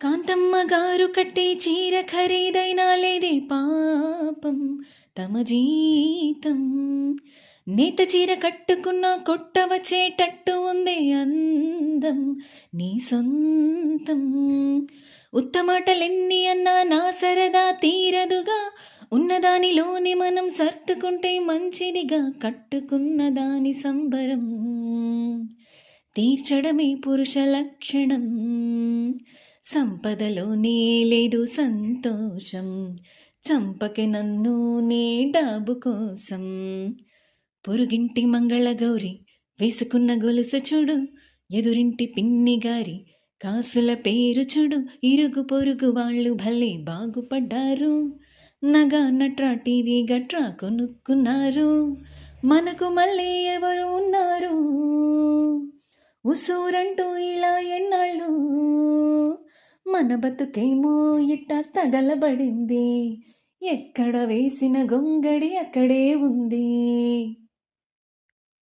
కాంతమ్మ గారు కట్టే చీర ఖరీదైనా లేదే పాపం తమ జీతం. నేత చీర కట్టుకున్న కొట్ట వచ్చేటట్టు ఉందే అందం నీ సొంతం. ఉత్తమాటలెన్ని అన్నా నా సరదా తీరదుగా, ఉన్నదానిలోని మనం సర్దుకుంటే మంచిదిగా, కట్టుకున్న దాని సంబరం తీర్చడమే పురుష లక్షణం. సంపదలోనే లేదు సంతోషం, చంపకి నన్ను నే డబ్బు కోసం. పొరుగింటి మంగళగౌరి వేసుకున్న గొలుసు చూడు, ఎదురింటి పిన్ని గారి కాసుల పేరు చూడు. ఇరుగు పొరుగు వాళ్ళు భలే బాగుపడ్డారు, నగా నట్రా టీవీ గట్రా కొనుక్కున్నారు. మనకు మళ్ళీ ఎవరు ఉన్నారు, ఉసూరంటూ ఇలా ఎన్నాళ్ళు. మన బతుకేమో ఇట్ట తగలబడింది, ఎక్కడ వేసిన గొంగడి అక్కడే ఉంది.